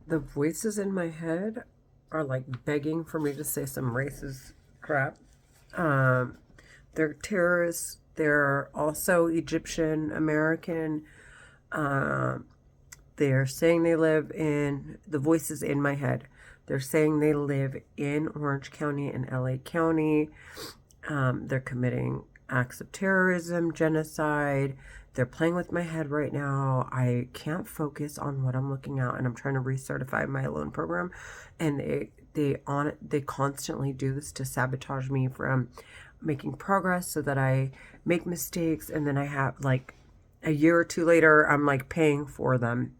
The voices in my head are like begging for me to say some racist crap. Um, they're terrorists. They're also Egyptian American. Um, they're saying they live in the voices in my head. They're saying they live in Orange County and LA County. They're committing acts of terrorism, genocide. They're playing with my head right now. I can't focus on what I'm looking at, and I'm trying to recertify my loan program. And they constantly do this to sabotage me from making progress, so that I make mistakes, and then I have like a year or two later, I'm like paying for them.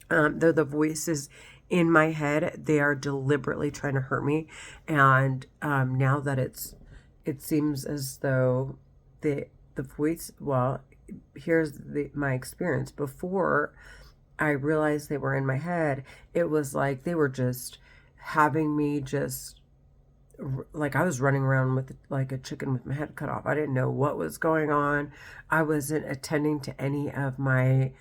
They're the voices in my head. They are deliberately trying to hurt me, and now that it seems as though the voice. Well, here's my experience. Before I realized they were in my head, it was like they were just having me just like I was running around with like a chicken with my head cut off. I didn't know what was going on. I wasn't attending to any of my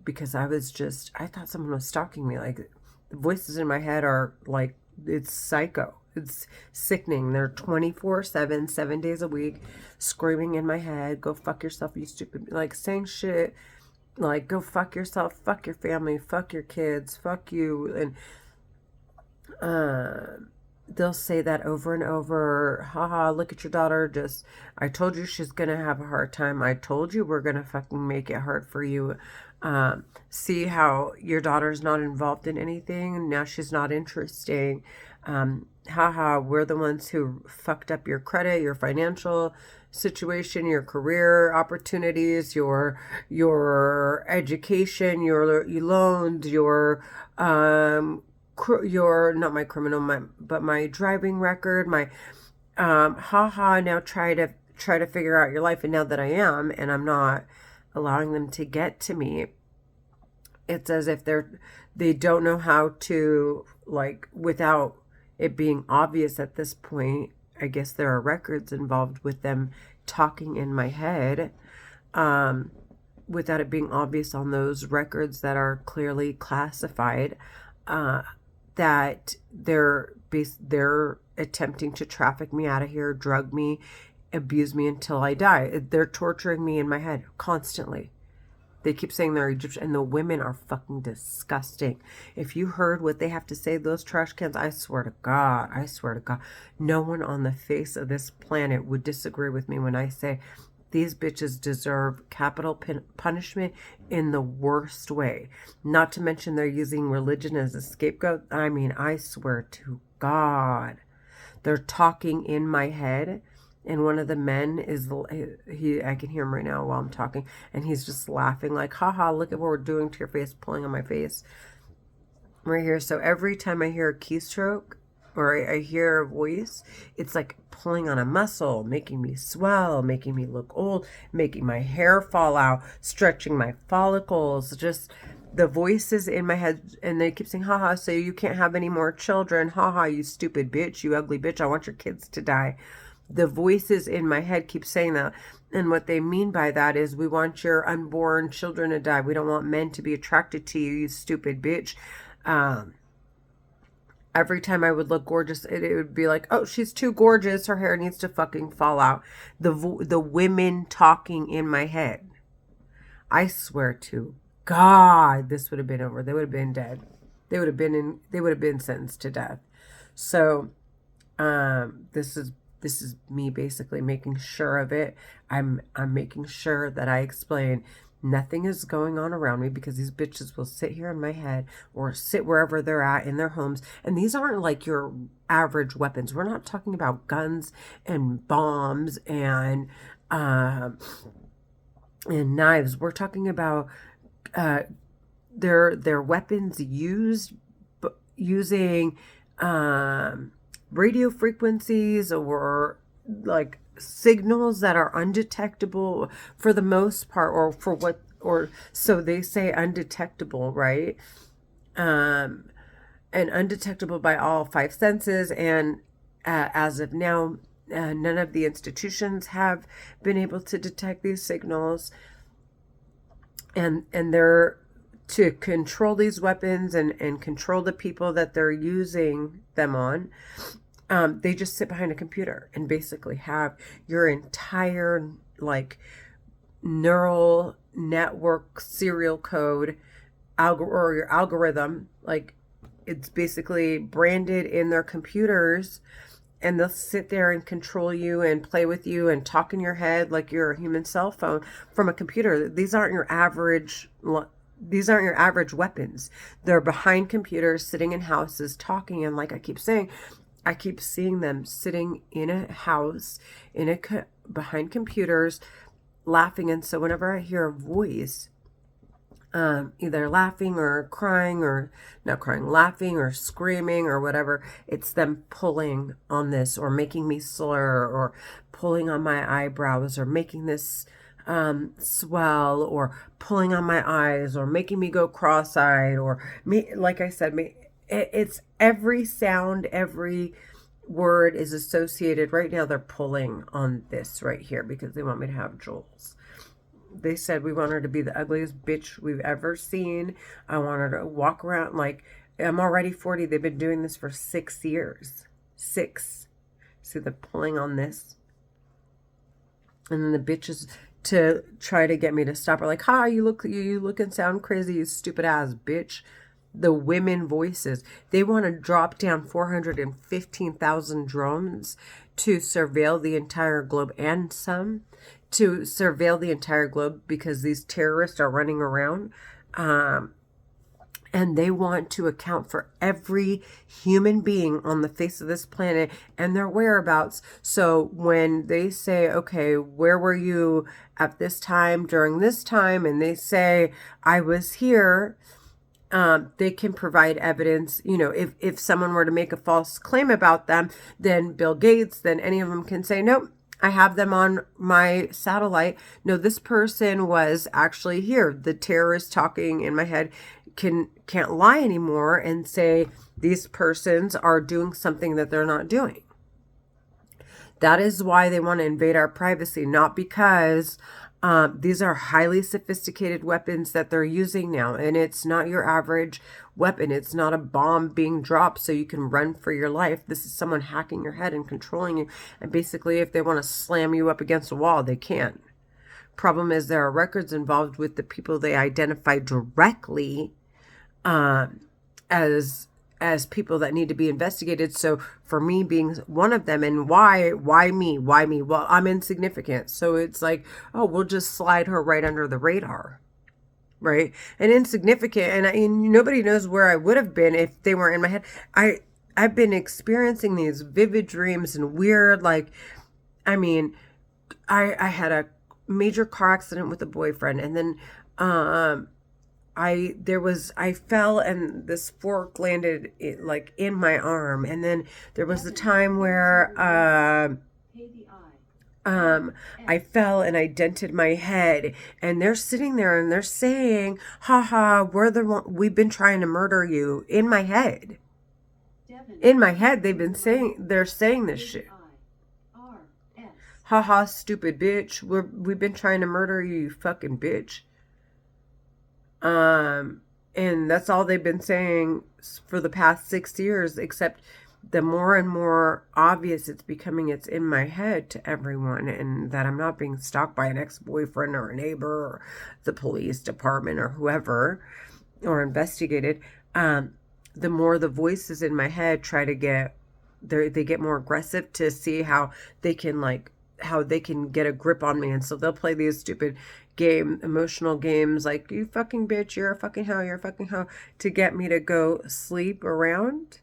because I thought someone was stalking me. Like the voices in my head are like it's psycho. It's sickening. They're 24/7, 7 days a week, screaming in my head, "Go fuck yourself, you stupid!" Like saying shit like "Go fuck yourself, fuck your family, fuck your kids, fuck you," and uh, they'll say that over and over. Haha, look at your daughter. Just, I told you she's gonna have a hard time. I told you we're gonna fucking make it hard for you. See how your daughter's not involved in anything, and now she's not interesting. Haha, we're the ones who fucked up your credit, your financial situation, your career opportunities, your education, your loans, your not my criminal but my driving record, my haha, now try to figure out your life. And now that I am, and I'm not allowing them to get to me, it's as if they don't know how to, like, without it being obvious at this point. I guess there are records involved with them talking in my head, um, without it being obvious on those records that are clearly classified, uh, that they're attempting to traffic me out of here, drug me, abuse me until I die. They're torturing me in my head constantly. They keep saying they're Egyptian, and the women are fucking disgusting. If you heard what they have to say, those trash cans, I swear to God, no one on the face of this planet would disagree with me when I say these bitches deserve capital punishment in the worst way. Not to mention they're using religion as a scapegoat. I mean, I swear to God. They're talking in my head, and one of the men is he I can hear him right now while I'm talking, and he's just laughing like, haha, look at what we're doing to your face, pulling on my face right here. So every time I hear a keystroke, or I hear a voice, it's like pulling on a muscle, making me swell, making me look old, making my hair fall out, stretching my follicles, just the voices in my head. And they keep saying, haha, so you can't have any more children, haha, you stupid bitch, you ugly bitch, I want your kids to die. The voices in my head keep saying that. And what they mean by that is, we want your unborn children to die. We don't want men to be attracted to you, you stupid bitch. Um, every time I would look gorgeous, it would be like, oh, she's too gorgeous. Her hair needs to fucking fall out. The women talking in my head. I swear to God, this would have been over. They would have been dead. They would have been sentenced to death. So, this is me basically making sure of it. I'm making sure that I explain nothing is going on around me, because these bitches will sit here in my head or sit wherever they're at in their homes. And these aren't like your average weapons. We're not talking about guns and bombs um, and knives. We're talking about uh, their weapons using um, radio frequencies, or like signals that are undetectable for the most part, or for what, or so they say, undetectable, right? um and undetectable by all five senses. And as of now, none of the institutions have been able to detect these signals, and they're to control these weapons and control the people that they're using them on. They just sit behind a computer and basically have your entire like neural network serial code or your algorithm. Like, it's basically branded in their computers, and they'll sit there and control you and play with you and talk in your head like you're a human cell phone from a computer. These aren't your average weapons. They're behind computers, sitting in houses, talking. And like I keep saying, I keep seeing them sitting in a house, behind computers, laughing. And so whenever I hear a voice, either laughing or crying, or not crying, laughing or screaming or whatever, it's them pulling on this, or making me slur, or pulling on my eyebrows, or making this swell, or pulling on my eyes, or making me go cross-eyed, or like I said, it's every sound, every word is associated. Right now they're pulling on this right here because they want me to have Jules. They said we want her to be the ugliest bitch we've ever seen. I want her to walk around like, I'm already 40. They've been doing this for 6 years. 6. See, they're pulling on this. And then the bitches to try to get me to stop her, like, hi, you look and sound crazy, you stupid ass bitch. The women voices, they want to drop down 415,000 drones to surveil the entire globe, and some to surveil the entire globe because these terrorists are running around. And they want to account for every human being on the face of this planet and their whereabouts. So when they say, okay, where were you at this time, during this time? And they say, I was here. They can provide evidence. You know, if someone were to make a false claim about them, then Bill Gates, then any of them can say, nope, I have them on my satellite. No, this person was actually here. The terrorist talking in my head can't lie anymore and say these persons are doing something that they're not doing. That is why they want to invade our privacy, not because these are highly sophisticated weapons that they're using now. And it's not your average weapon. It's not a bomb being dropped so you can run for your life. This is someone hacking your head and controlling you. And basically, if they want to slam you up against a wall, they can. Problem is, there are records involved with the people they identify directly as people that need to be investigated. So for me being one of them, and why me? Well, I'm insignificant. So it's like, oh, we'll just slide her right under the radar, right? And insignificant. And nobody knows where I would have been if they weren't in my head. I've been experiencing these vivid dreams and weird, like, I mean, I had a major car accident with a boyfriend, and then, I fell and this fork landed like in my arm. And then there was the time where I fell and I dented my head, and they're sitting there and they're saying, haha, we've been trying to murder you. In my head. They're saying this shit. Haha, stupid bitch. We've been trying to murder you, you fucking bitch. And that's all they've been saying for the past 6 years, except the more and more obvious it's becoming, it's in my head to everyone, and that I'm not being stalked by an ex-boyfriend or a neighbor or the police department or whoever, or investigated. The more the voices in my head try to they get more aggressive to see how they can get a grip on me. And so they'll play these stupid emotional games like, you fucking bitch, you're a fucking hoe, to get me to go sleep around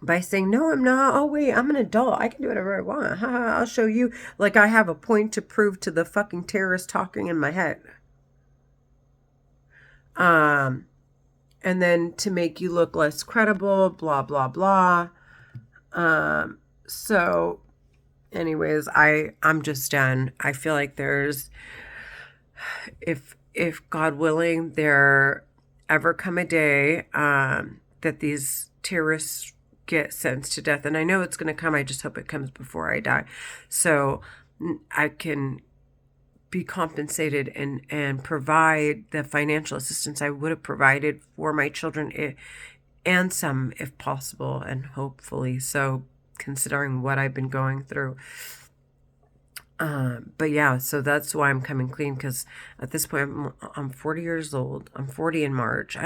by saying, no, I'm not. Oh, wait, I'm an adult. I can do whatever I want. I'll show you. Like I have a point to prove to the fucking terrorist talking in my head. And then to make you look less credible, blah, blah, blah. So anyways, I'm just done. I feel like there's, if God willing, there ever come a day that these terrorists get sentenced to death, and I know it's going to come. I just hope it comes before I die, so I can be compensated and provide the financial assistance I would have provided for my children, and some if possible, and hopefully so, considering what I've been going through. But yeah, so that's why I'm coming clean, because at this point I'm 40 years old. I'm 40 in March.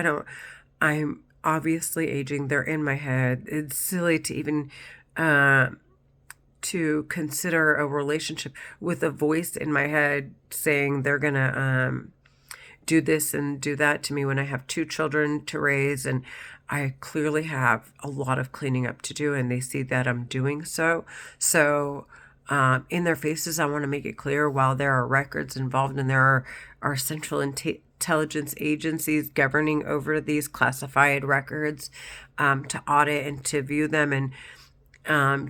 I'm obviously aging. They're in my head. It's silly to even to consider a relationship with a voice in my head saying they're gonna do this and do that to me when I have 2 children to raise, and I clearly have a lot of cleaning up to do, and they see that I'm doing so. So in their faces, I want to make it clear, while there are records involved and there are central intelligence agencies governing over these classified records, to audit and to view them, and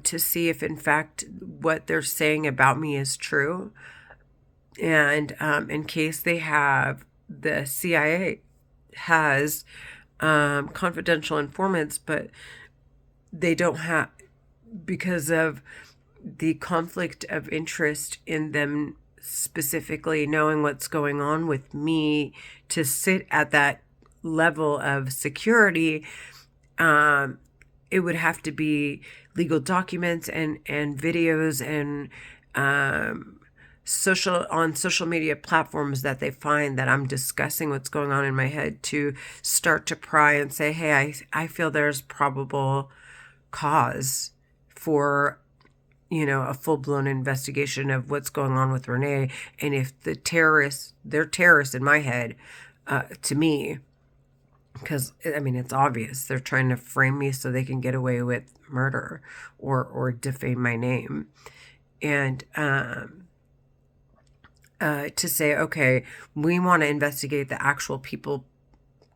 to see if in fact what they're saying about me is true. And in case they have, the CIA has confidential informants, but they don't have, because of the conflict of interest in them specifically knowing what's going on with me, to sit at that level of security, it would have to be legal documents and videos and social media platforms that they find that I'm discussing what's going on in my head, to start to pry and say, hey, I feel there's probable cause for a full-blown investigation of what's going on with Renee. And if they're terrorists in my head, to me, because I mean, it's obvious they're trying to frame me so they can get away with murder or defame my name. And to say, okay, we want to investigate the actual people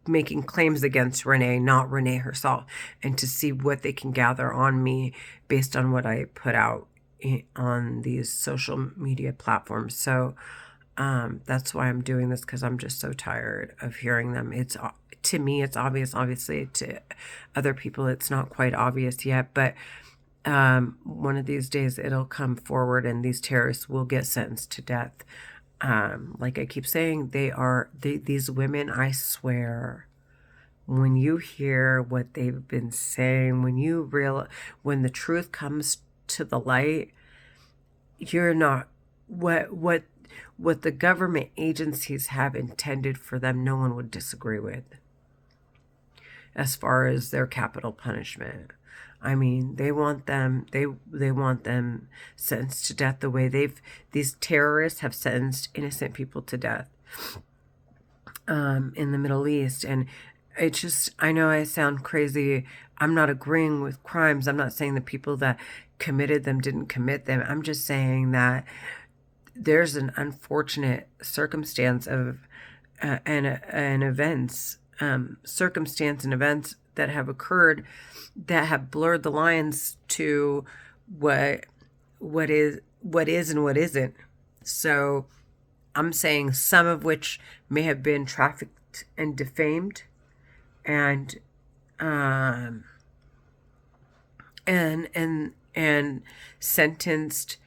making claims against Renee, not Renee herself, and to see what they can gather on me based on what I put out on these social media platforms. So that's why I'm doing this, because I'm just so tired of hearing them. To me, it's obvious. Obviously, to other people, it's not quite obvious yet, but one of these days it'll come forward and these terrorists will get sentenced to death. Like I keep saying, these women, I swear, when you hear what they've been saying, when the truth comes to the light, you're not, what the government agencies have intended for them, no one would disagree with, as far as their capital punishment. I mean, they want them sentenced to death the way these terrorists have sentenced innocent people to death in the Middle East. And it's just, I know I sound crazy. I'm not agreeing with crimes. I'm not saying the people that committed them didn't commit them. I'm just saying that there's an unfortunate circumstance of circumstance and events that have occurred that have blurred the lines to what is and what isn't. So I'm saying some of which may have been trafficked and defamed and sentenced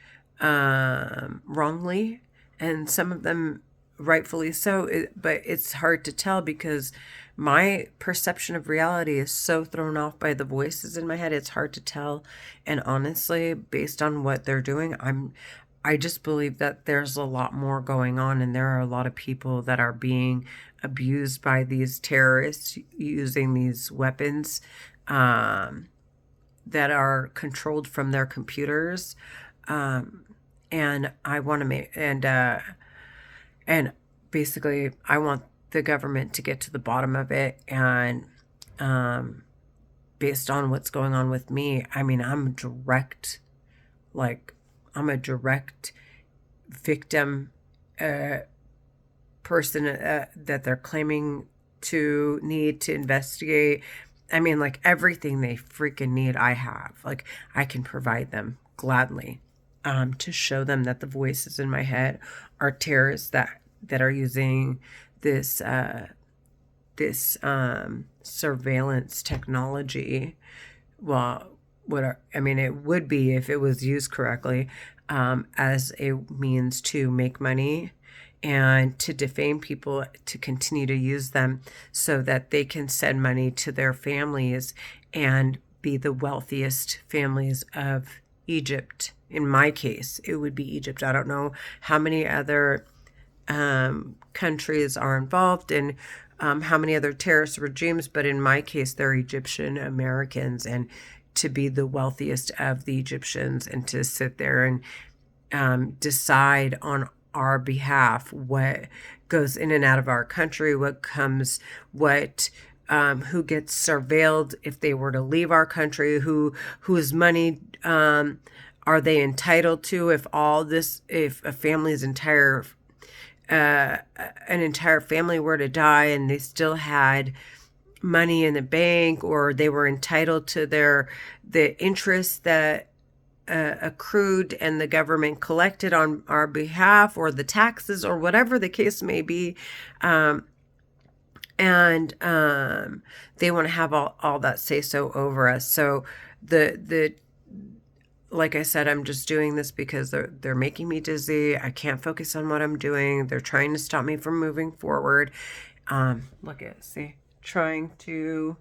wrongly, and some of them rightfully so. But it's hard to tell, because my perception of reality is so thrown off by the voices in my head. It's hard to tell. And honestly, based on what they're doing, I just believe that there's a lot more going on, and there are a lot of people that are being abused by these terrorists using these weapons that are controlled from their computers. And I want to make, and basically I want the government to get to the bottom of it. And based on what's going on with me, I mean, I'm a direct victim person that they're claiming to need to investigate. I mean, like, everything they freaking need, I have. Like, I can provide them gladly, to show them that the voices in my head are terrorists that are using this surveillance technology. Well, it would be, if it was used correctly, as a means to make money and to defame people, to continue to use them so that they can send money to their families and be the wealthiest families of Egypt. In my case, it would be Egypt. I don't know how many other countries are involved in how many other terrorist regimes, but in my case, they're Egyptian Americans, and to be the wealthiest of the Egyptians and to sit there and decide on our behalf what goes in and out of our country, what comes, who gets surveilled if they were to leave our country, whose money are they entitled to, if a family's an entire family were to die and they still had money in the bank, or they were entitled to the interest that accrued and the government collected on our behalf, or the taxes, or whatever the case may be. And they want to have all that say so over us. So like I said, I'm just doing this because they're making me dizzy. I can't focus on what I'm doing. They're trying to stop me from moving forward. Trying to